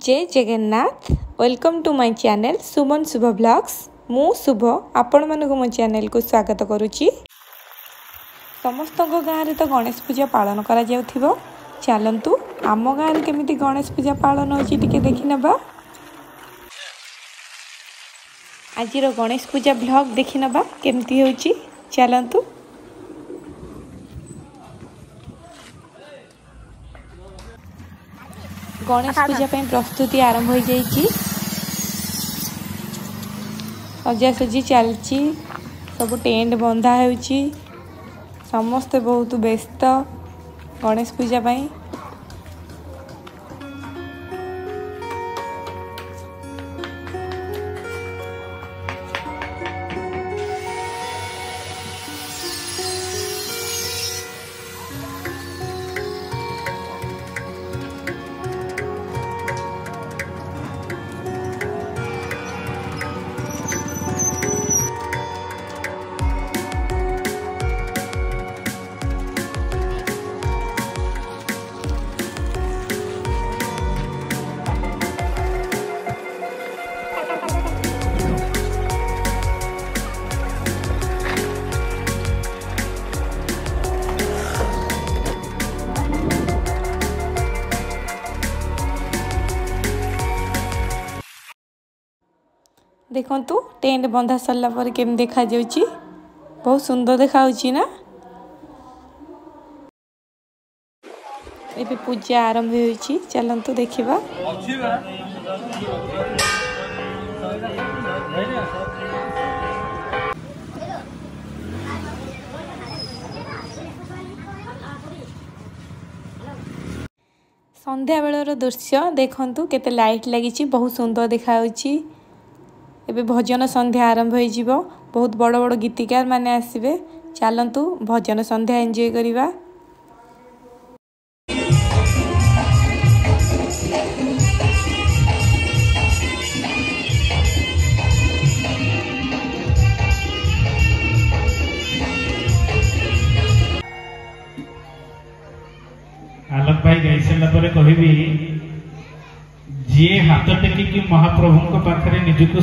जय Jagannath. Welcome to my channel Suman Shubh blogs. मु शुभ आपण मानक मो चैनल को स्वागत करुच्ची। समस्त गाँव तो गणेश पूजा पालन करा जाउथिबो। चलंतु आम गाँव केमिति गणेश पूजा पालन होची टिके देखि नबा। आज गणेश पूजा ब्लॉग देखि नबा केमिति होची। चलंतु गणेश पूजा ପାଇଁ प्रस्तुति आरंभ हो जाइए। सजासजी चलची, सब टेंट बंधा होची, समस्ते बहुत व्यस्त गणेश पूजा ପାଇଁ। देखंतु टेंट बंधा सरला पर केम देखा जाउची। बहुत सुंदर देखा होची ना। एबे पूजा आरंभ होईची। चलंतु देखिबा। संध्या बेलर दृश्य देखंतु केते लाइट लागिची, बहुत सुंदर देखा होची। एबे भजन संध्या आरंभ हो जिवो। बहुत बड़ बड़ गीतिकार माने आसीबे। चलंतु भजन संध्या एंजॉय करिवा। आलोक भाई गाई सारा पर कहबी जी हाथ टेकिकी महाप्रभु पाखे निजक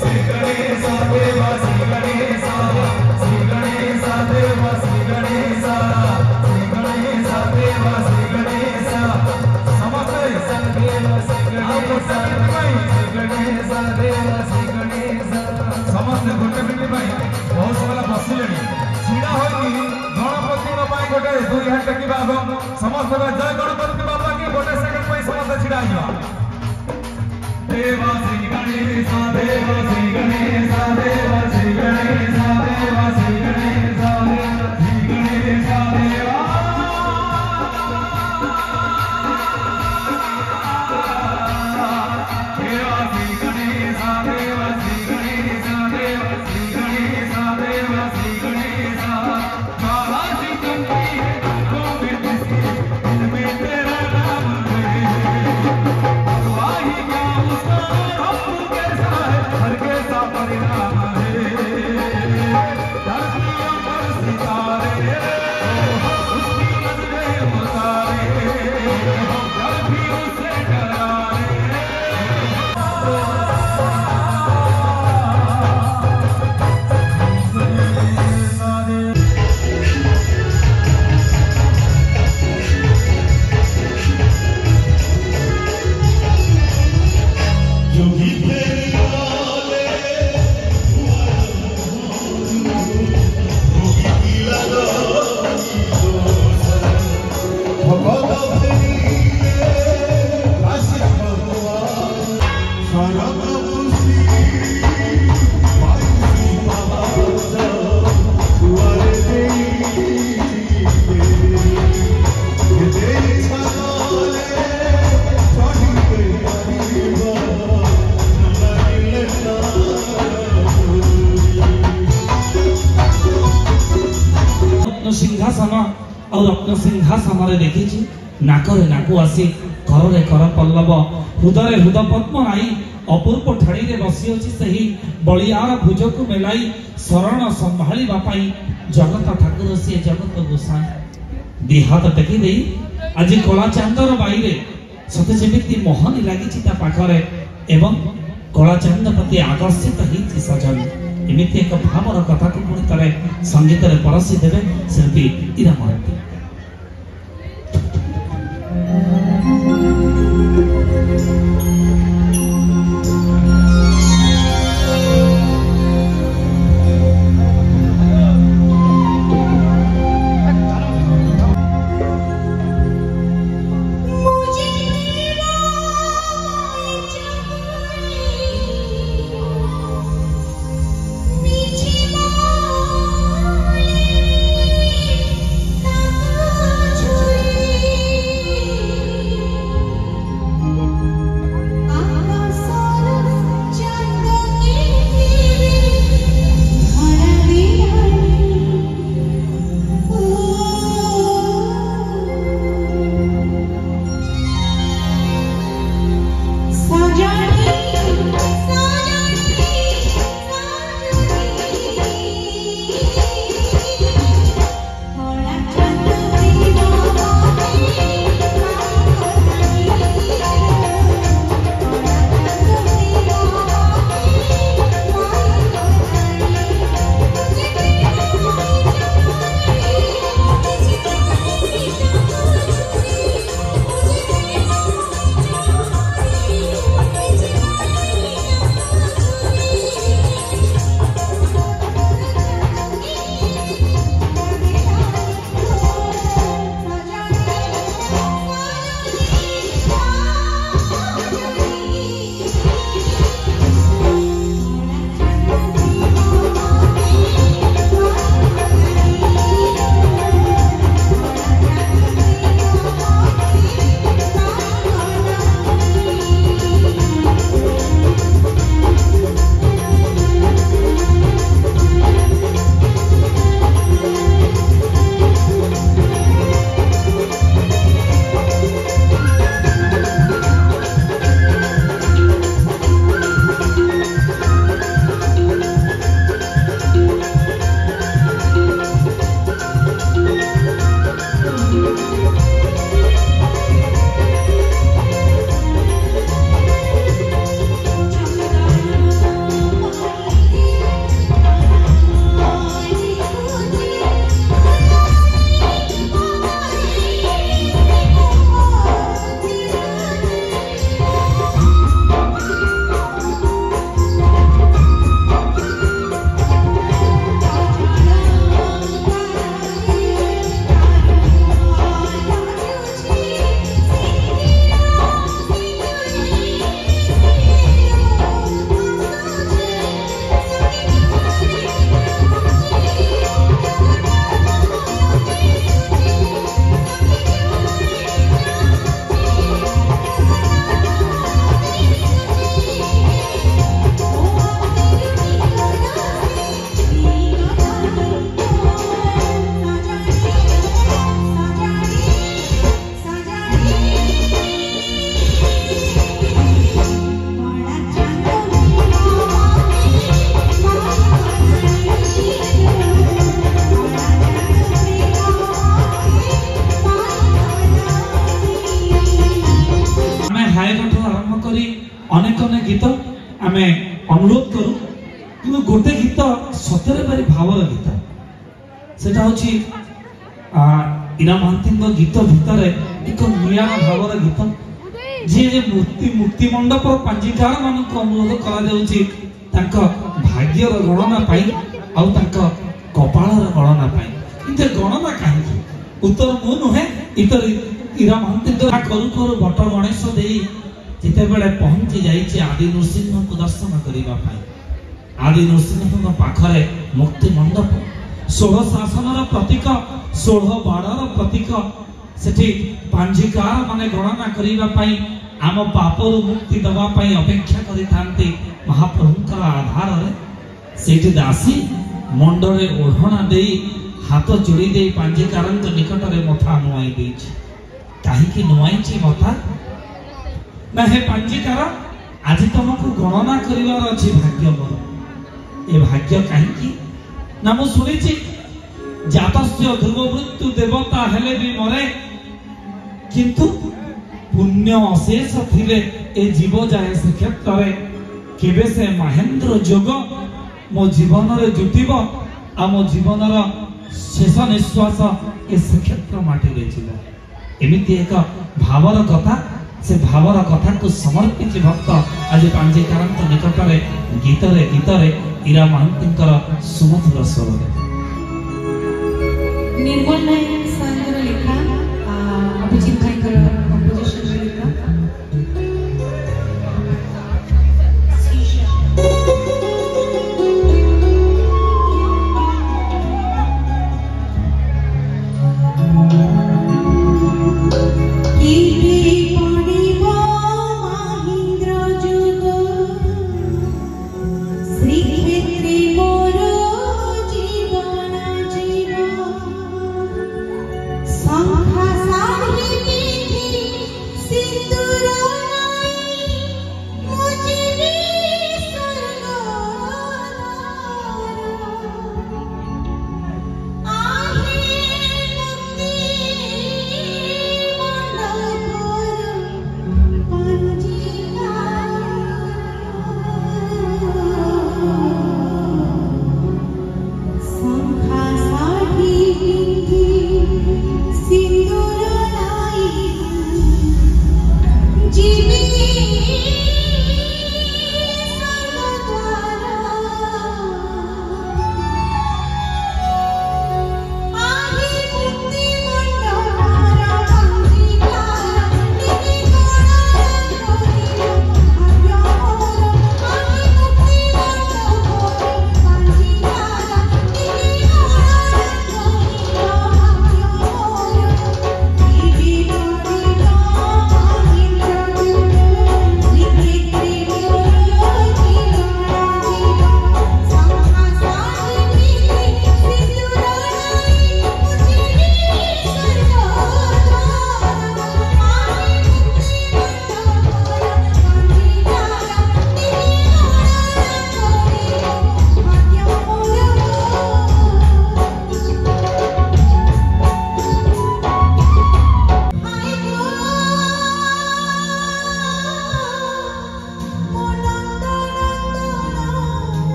श्री गणेश देवा श्री गणेश श्री गणेश देवा श्री गणेश श्री गणेश देवा श्री गणेश समस्त देवा श्री गणेश श्री गणेश देवा श्री गणेश समस्त गोटे मिनट बहुत सारा बसिले छिड़ा होगी गणपति गोटे दुई हाथ टेकिबा समस्त जय गणपति बाबा की गोटे सेकंड समस्त छिड़ा देवा श्री गणेश देवा श्री गणेश देवा श्री गणेश देवा श्री गणेश श्री गणेश देवा श्री गणेश देवा श्री गणेश देवा श्री गणेश देवा श्री गणेश बाबा जी तुमकी है गोविंद इनमें तेरा नाम है वाही क्या उसका हम कैसा है हर कैसा परिणाम है धरती पर सितारे उसकी नजरें उतारे जब भी उसे डराए सिंहासन और रत्न सिंहासन देखी नाकरे नाकु आसी कर कर पल्लव हृदय हृदय पद्म नाई अपूर्व ठाणी रे बसी अछि सही बलियार भुज को मेलाई शरण संभाळिबा पई जगत ठाकुर से जगत गोसाई दिहात टेकी देई आज कला चांदर बाईरे सते जेमिति मोहनी लागिछि ता पाखरे एवं कला चांद प्रति आकर्षित हिति सजन एमिति एक भावर कथा को पुणी तरे संगीत रे परसी देबे शिल्पी इरा महांती। କିନ୍ତୁ ଗୋଟେ ଗୀତ ସତରେ ଭାରି ଭାବର ଗୀତ, ସେଟା ହଉଛି ଇରା ମହାନ୍ତିଙ୍କ ଗୀତ ଭିତରେ ଏକ ନିଆରା ଭାବର ଗୀତ। ଯିଏ ମୁକ୍ତି ମଣ୍ଡପର ପାଞ୍ଜିକାର ମାନଙ୍କୁ ଅନୁରୋଧ କରାଯାଉଛି ତାଙ୍କ ଭାଗ୍ୟର ଗଣନା ପାଇଁ ଆଉ ତାଙ୍କ କପାଳର ଗଣନା ପାଇଁ। କିନ୍ତୁ ଗଣନା କାହିଁକି? ଉତ୍ତର ମୁଁ ନୁହେଁ, ଇରା ମହାନ୍ତି କରୁ କରୁ ବଟ ଗଣେଶ ଦେଇ ଯେତେବେଳେ ପହଞ୍ଚି ଯାଇଛି ଆଦି ନୃସିଂହଙ୍କୁ ଦର୍ଶନ କରିବା ପାଇଁ, ଆଦି ନୃସିଂହଙ୍କ ପାଖରେ ମୁକ୍ତି ମଣ୍ଡପ, 16 ଶାସନର ପ୍ରତୀକ, 16 ବାଡ଼ର ପ୍ରତୀକ। ସେଠି ପାଞ୍ଜିକାର ମାନେ ଗଣନା କରିବା ପାଇଁ, ଆମ ପାପରୁ ମୁକ୍ତି ଦେବା ପାଇଁ ଅପେକ୍ଷା କରିଥାନ୍ତି ମହାପ୍ରଭୁଙ୍କର ଆଧାରରେ। ସେଇଠି ଦାସୀ ମୁଣ୍ଡରେ ଓଢ଼ଣା ଦେଇ ହାତ ଯୋଡ଼ି ଦେଇ ପାଞ୍ଜିକାରଙ୍କ ନିକଟରେ ମଥା ନୁଆଇ ଦେଇଛି। କାହିଁକି ନୁଆଇଛି ମଥା? ନା ହେ ପାଞ୍ଜିକାର, ଆଜି ତମକୁ ଗଣନା କରିବାର ଅଛି ଭାଗ୍ୟ ମୋର। ଏ ଭାଗ୍ୟ କାହିଁକି? ନା ମୁଁ ଶୁଣିଛି ଜାତସ୍ୟ ଧ୍ରୁବ ମୃତ୍ୟୁ ଦେବତା ହେଲେ ବି ମରେ, କିନ୍ତୁ ପୁଣ୍ୟ ଅଶେଷ ଥିଲେ ଏ ଜୀବ ଯାଏ ଶ୍ରୀକ୍ଷେତ୍ରରେ। କେବେ ସେ ମହେନ୍ଦ୍ର ଯୋଗ ମୋ ଜୀବନରେ ଜୁଟିବ ଆଉ ମୋ ଜୀବନର ଶେଷ ନିଶ୍ୱାସ ଏ ଶ୍ରୀକ୍ଷେତ୍ର ମାଟିରେ ଯିବ। ଏମିତି ଏକ ଭାବର କଥା, ସେ ଭାବର କଥାକୁ ସମର୍ପିଛି ଭକ୍ତ ଆଜି ପାଞ୍ଜିକାରଙ୍କ ନିକଟରେ ଗୀତରେ ଗୀତରେ ଇରା ମହାନ୍ତିଙ୍କର ସୁମଧୁର ସ୍ୱରରେ। निर्मल नायक सागर लेखा अभिजित भाईकर कंपोजिशन लेखा श्रीक्षेत्रे मोर जीवन जीवा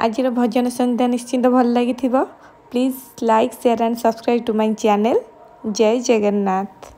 आज भजन संध्या निश्चिंत भल लगी please like share and subscribe to my channel. जय जगन्नाथ।